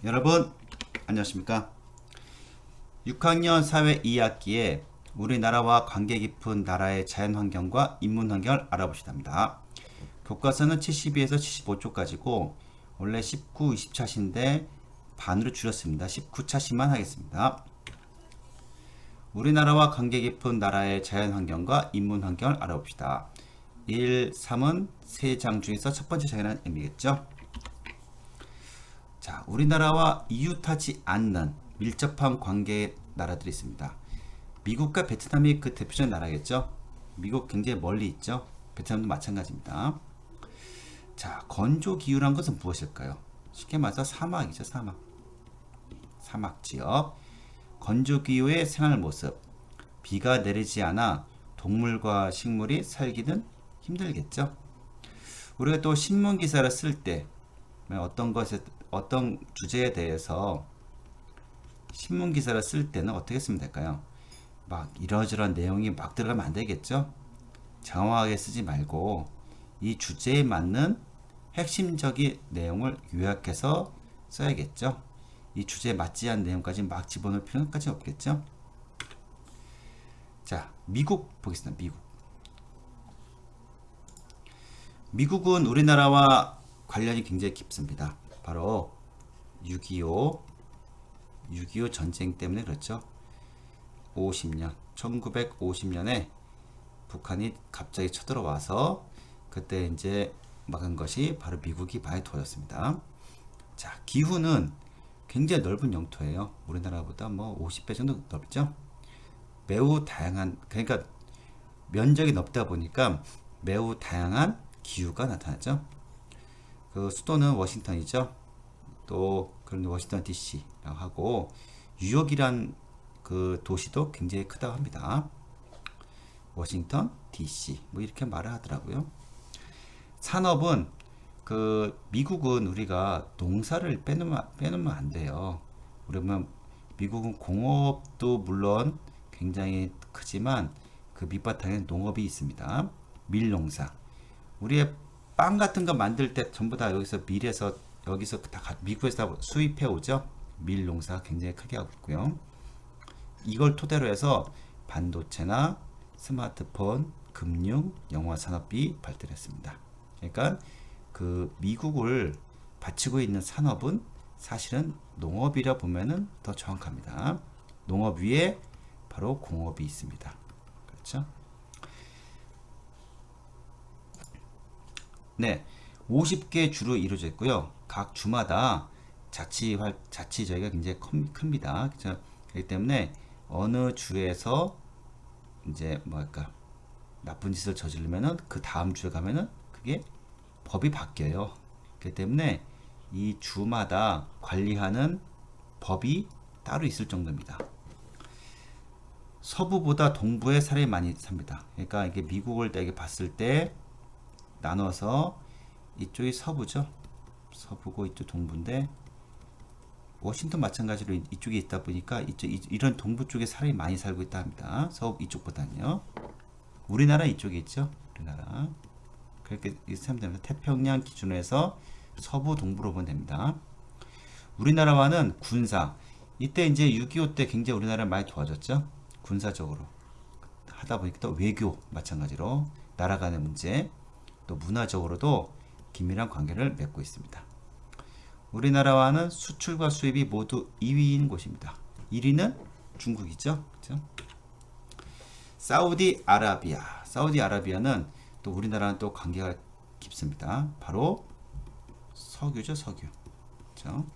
여러분 안녕하십니까? 6학년 사회 2학기에 우리나라와 관계 깊은 나라의 자연환경과 인문환경을 알아보시답니다. 교과서는 72에서 75쪽까지고 원래 19, 20차시인데 반으로 줄였습니다. 19차시만 하겠습니다. 우리나라와 관계 깊은 나라의 자연환경과 인문환경을 알아봅시다. 1, 3은 세 장 중에서 첫 번째 장이라는 의미겠죠. 자, 우리나라와 이웃하지 않는 밀접한 관계의 나라들이 있습니다. 미국과 베트남이 그 대표적인 나라겠죠. 미국 굉장히 멀리 있죠. 베트남도 마찬가지입니다. 자, 건조 기후란 것은 무엇일까요? 쉽게 말해서 사막이죠, 사막. 사막 지역. 건조 기후의 생활 모습. 비가 내리지 않아 동물과 식물이 살기는 힘들겠죠. 우리가 또 신문 기사를 쓸 때 어떤 주제에 대해서 신문 기사를 쓸 때는 어떻게 쓰면 될까요? 막 이러저러한 내용이 막 들어가면 안 되겠죠? 장황하게 쓰지 말고 이 주제에 맞는 핵심적인 내용을 요약해서 써야겠죠? 이 주제에 맞지 않은 내용까지 막 집어넣을 필요까지 없겠죠? 자, 미국 보겠습니다. 미국은 우리나라와 관련이 굉장히 깊습니다. 바로 6.25 전쟁 때문에 그렇죠. 1950년에 북한이 갑자기 쳐들어와서 그때 이제 막은 것이 바로 미국이 많이 도와줬습니다. 자, 기후는 굉장히 넓은 영토예요. 우리나라보다 뭐 50배 정도 넓죠. 매우 다양한, 그러니까 면적이 넓다 보니까 매우 다양한 기후가 나타나죠. 그 수도는 워싱턴이죠. 또 그런 워싱턴 DC라고 하고 뉴욕이란 그 도시도 굉장히 크다고 합니다. 워싱턴 DC 뭐 이렇게 말을 하더라고요. 산업은 그 미국은 우리가 농사를 빼놓으면 안 돼요. 그러면 미국은 공업도 물론 굉장히 크지만 그 밑바탕에 농업이 있습니다. 밀농사. 우리의 빵 같은 거 만들 때 전부 다 여기서 밀에서 여기서 다 미국에서 다 수입해 오죠. 밀 농사 굉장히 크게 하고 있고요. 이걸 토대로 해서 반도체나 스마트폰, 금융, 영화 산업이 발달했습니다. 그러니까 그 미국을 바치고 있는 산업은 사실은 농업이라 보면은 더 정확합니다. 농업 위에 바로 공업이 있습니다. 그렇죠? 네, 50개 주로 이루어져 있고요. 각 주마다 자치 저희가 굉장히 큽니다. 그렇죠? 그렇기 때문에 어느 주에서 이제 뭐랄까 나쁜 짓을 저지르면은 그 다음 주에 가면은 그게 법이 바뀌어요. 그렇기 때문에 이 주마다 관리하는 법이 따로 있을 정도입니다. 서부보다 동부에 사람이 많이 삽니다. 그러니까 이게 미국을 되게 봤을 때 나눠서 이쪽이 서부죠. 서부고 이쪽 동부인데 워싱턴 마찬가지로 이쪽에 있다 보니까 이런 동부 쪽에 사람이 많이 살고 있다 합니다. 서부 이쪽보다는요. 우리나라 이쪽에 있죠. 우리나라. 그렇게 생각하면 됩니다. 태평양 기준으로 해서 서부 동부로 보면 됩니다. 우리나라와는 군사. 이때 이제 6.25 때 굉장히 우리나라를 많이 도와줬죠. 군사적으로. 하다 보니까 또 외교 마찬가지로 나라 간의 문제 또 문화적으로도 긴밀한 관계를 맺고 있습니다. 우리나라와는 수출과 수입이 모두 2위인 곳입니다. 1위는 중국이죠. 그렇죠? 사우디아라비아. 사우디아라비아는 또 우리나라랑 또 관계가 깊습니다. 바로 석유죠, 석유. 그렇죠?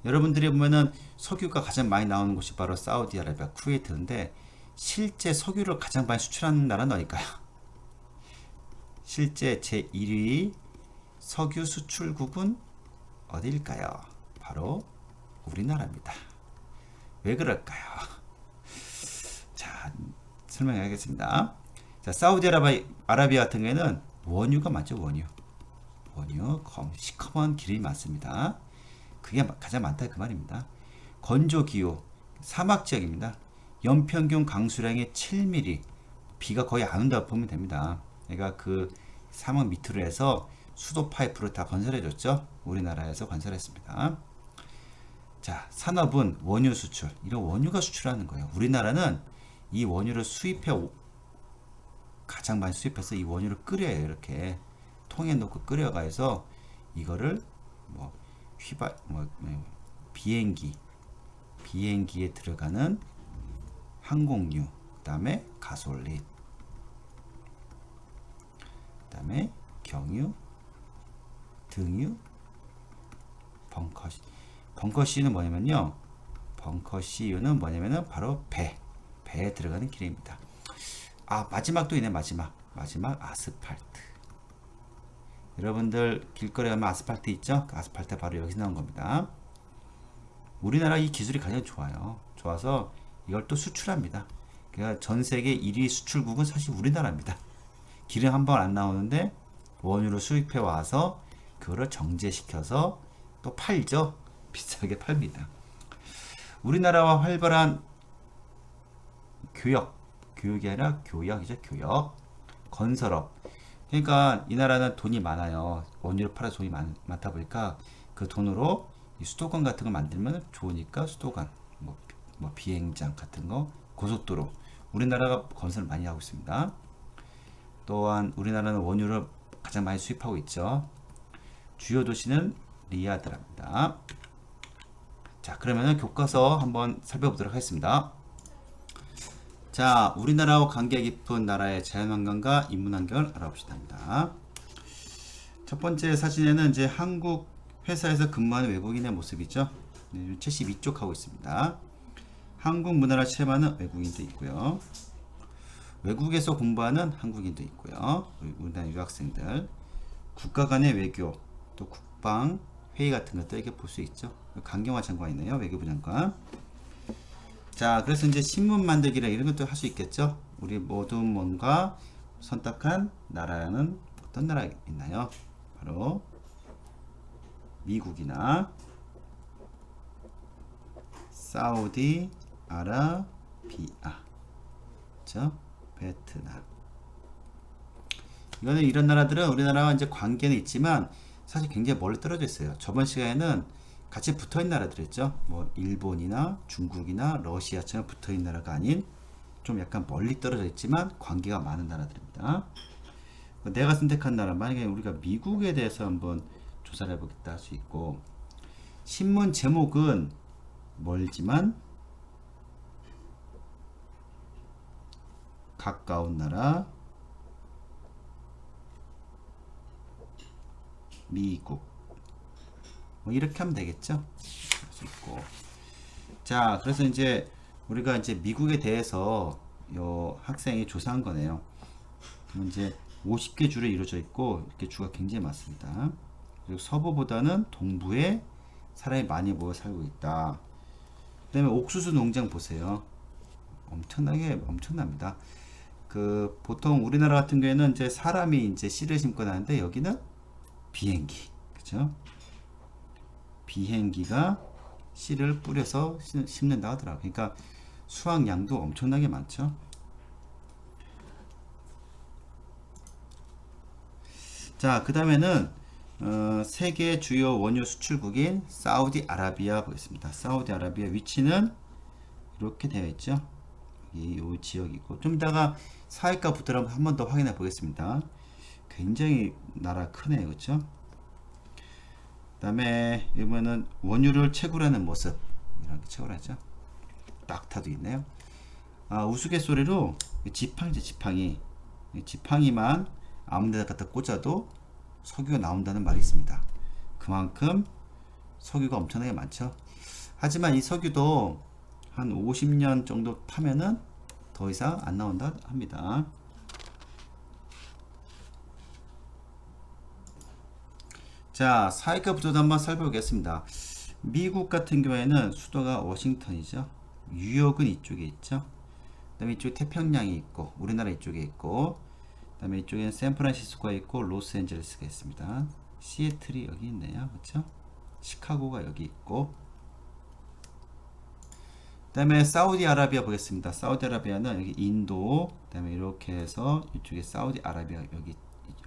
여러분들이 보면은 석유가 가장 많이 나오는 곳이 바로 사우디아라비아, 쿠웨이트인데 실제 석유를 가장 많이 수출하는 나라는 어딜까요? 실제 제1위 석유 수출국은 어디일까요? 바로 우리나라입니다. 왜 그럴까요? 자, 설명해야겠습니다. 자, 사우디아라비아 같은 경우에는 원유가 많죠, 원유. 시커먼 기름이 많습니다. 그게 가장 많다 그 말입니다. 건조 기후, 사막 지역입니다. 연평균 강수량이 7mm, 비가 거의 안 온다고 보면 됩니다. 그러니까 그 사막 밑으로 해서 수도 파이프를 다 건설해 줬죠. 우리나라에서 건설했습니다. 자, 산업은 원유 수출. 이런 원유가 수출하는 거예요. 우리나라는 이 원유를 가장 많이 수입해서 이 원유를 끓여요. 이렇게 통에 넣고 끓여가해서 이거를 뭐 비행기에 들어가는 항공유, 그다음에 가솔린, 그다음에 경유, 등유, 벙커C는 뭐냐면요. 벙커C유는 뭐냐면은 바로 배에 들어가는 기름입니다. 아, 마지막도 있네. 마지막 아스팔트. 여러분들 길거리 가면 아스팔트 있죠? 그 아스팔트 바로 여기서 나온 겁니다. 우리나라 이 기술이 가장 좋아서 이걸 또 수출합니다. 그러니까 전 세계 1위 수출국은 사실 우리나라입니다. 기름 한 번 안 나오는데 원유를 수입해 와서 그거를 정제시켜서 또 팔죠. 비싸게 팝니다. 우리나라와 활발한 교육이 아니라 교역이죠. 교역, 건설업. 그러니까 이 나라는 돈이 많아요. 원유를 팔아서 돈이 많다 보니까 그 돈으로 이 수도관 같은 거 만들면 좋으니까 수도관, 뭐 비행장 같은 거, 고속도로. 우리나라가 건설을 많이 하고 있습니다. 또한 우리나라는 원유를 가장 많이 수입하고 있죠. 주요 도시는 리야드랍니다. 자, 그러면 교과서 한번 살펴보도록 하겠습니다. 자, 우리나라와 관계 깊은 나라의 자연환경과 인문환경을 알아봅시다. 첫 번째 사진에는 이제 한국 회사에서 근무하는 외국인의 모습이죠. 72쪽 하고 있습니다. 한국 문화를 체험하는 외국인도 있고요. 외국에서 공부하는 한국인도 있고요. 우리나라 유학생들, 국가 간의 외교, 또 국방 회의 같은 것도 이렇게 볼 수 있죠. 강경화 장관 있네요. 외교부 장관. 자, 그래서 이제 신문 만들기라 이런 것도 할 수 있겠죠. 우리 모든 뭔가 선택한 나라는 어떤 나라가 있나요? 바로 미국이나 사우디 아라비아, 그렇죠? 베트남. 이거는 이런 나라들은 우리나라와 이제 관계는 있지만 사실 굉장히 멀리 떨어져 있어요. 저번 시간에는 같이 붙어있는 나라들이었죠. 뭐 일본이나 중국이나 러시아처럼 붙어있는 나라가 아닌 좀 약간 멀리 떨어져 있지만 관계가 많은 나라들입니다. 내가 선택한 나라, 만약에 우리가 미국에 대해서 한번 조사를 해보겠다 할 수 있고, 신문 제목은 멀지만 가까운 나라 미국, 뭐 이렇게 하면 되겠죠. 할 수 있고. 자, 그래서 이제 우리가 이제 미국에 대해서 요 학생이 조사한 거네요. 그럼 이제 50개 주로 이루어져 있고 이렇게 주가 굉장히 많습니다. 그리고 서부보다는 동부에 사람이 많이 모여 살고 있다. 그 다음에 옥수수 농장 보세요. 엄청납니다. 그 보통 우리나라 같은 경우에는 이제 사람이 이제 씨를 심고 나는데 여기는 비행기, 그죠? 비행기가 씨를 뿌려서 심는다 하더라고요. 그러니까 수확량도 엄청나게 많죠. 자, 그 다음에는 세계 주요 원유 수출국인 사우디아라비아 보겠습니다. 사우디아라비아 위치는 이렇게 되어 있죠. 이 지역이고, 좀 이따가 사회과 부터를 한 번 더 확인해 보겠습니다. 굉장히 나라 크네요, 그렇죠? 그다음에 이번에는 원유를 채굴하는 모습, 이렇게 채굴하죠. 낙타도 있네요. 아, 우스갯소리로 지팡이만 아무데나 갖다 꽂아도 석유가 나온다는 말이 있습니다. 그만큼 석유가 엄청나게 많죠. 하지만 이 석유도 한 50년 정도 타면은 더 이상 안 나온다 합니다. 자, 사회과 부터도 한번 살펴보겠습니다. 미국 같은 경우에는 수도가 워싱턴이죠. 뉴욕은 이쪽에 있죠. 그 다음에 이쪽에 태평양이 있고, 우리나라 이쪽에 있고, 그 다음에 이쪽에는 샌프란시스코가 있고, 로스앤젤레스가 있습니다. 시애틀이 여기 있네요. 그렇죠? 시카고가 여기 있고, 그 다음에 사우디아라비아 보겠습니다. 사우디아라비아는 여기 인도, 그 다음에 이렇게 해서 이쪽에 사우디아라비아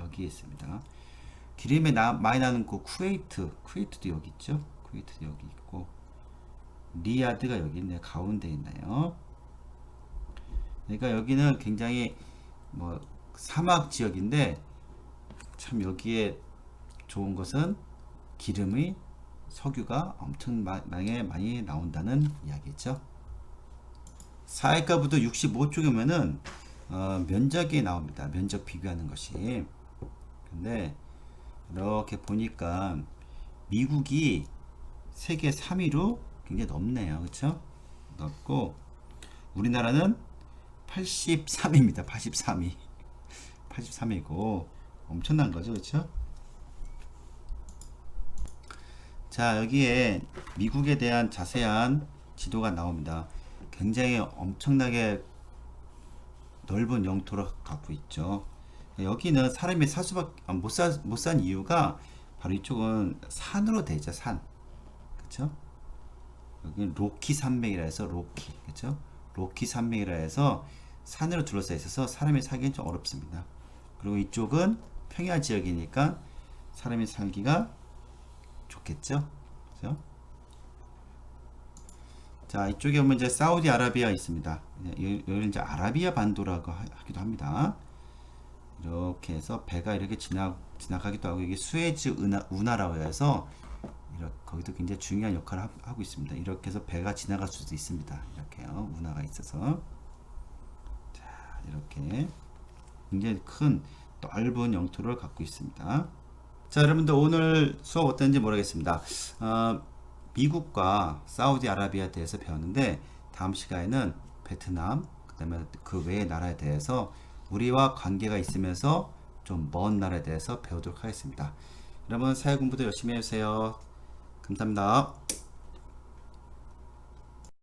여기에 있습니다. 기름이 많이 나는 그 쿠웨이트도 여기 있죠. 쿠웨이트도 여기 있고 리야드가 여기 있네요. 가운데 있나요? 그러니까 여기는 굉장히 뭐 사막 지역인데 참 여기에 좋은 것은 기름의 석유가 엄청나게 많이 나온다는 이야기죠. 사회가부도 65쪽이면은 면적이 나옵니다. 면적 비교하는 것이. 근데 이렇게 보니까 미국이 세계 3위로 굉장히 넓네요. 그렇죠? 넓고 우리나라는 83위입니다. 83위. 83위고 엄청난 거죠. 그렇죠? 자, 여기에 미국에 대한 자세한 지도가 나옵니다. 굉장히 엄청나게 넓은 영토를 갖고 있죠. 여기는 사람이 살 수밖에 못 산 이유가 바로 이쪽은 산으로 돼 있죠. 산. 그렇죠? 여기는 로키 산맥이라 해서 그렇죠? 로키 산맥이라 해서 산으로 둘러싸여 있어서 사람이 살기는 좀 어렵습니다. 그리고 이쪽은 평야 지역이니까 사람이 살기가 좋겠죠? 그죠? 자, 이쪽에 보면 이제 사우디아라비아 있습니다. 여기는 이제 아라비아 반도라고 하기도 합니다. 이렇게 해서 배가 이렇게 지나가기도 하고, 이게 수에즈 운하라고 해서 거기도 굉장히 중요한 역할을 하고 있습니다. 이렇게 해서 배가 지나갈 수도 있습니다. 이렇게요. 운하가 있어서. 자, 이렇게 굉장히 큰 넓은 영토를 갖고 있습니다. 자, 여러분들 오늘 수업 어땠는지 모르겠습니다. 미국과 사우디아라비아에 대해서 배웠는데 다음 시간에는 베트남, 그 다음에 그 외의 나라에 대해서 우리와 관계가 있으면서 좀 먼 나라에 대해서 배우도록 하겠습니다. 여러분 사회 공부도 열심히 해주세요. 감사합니다.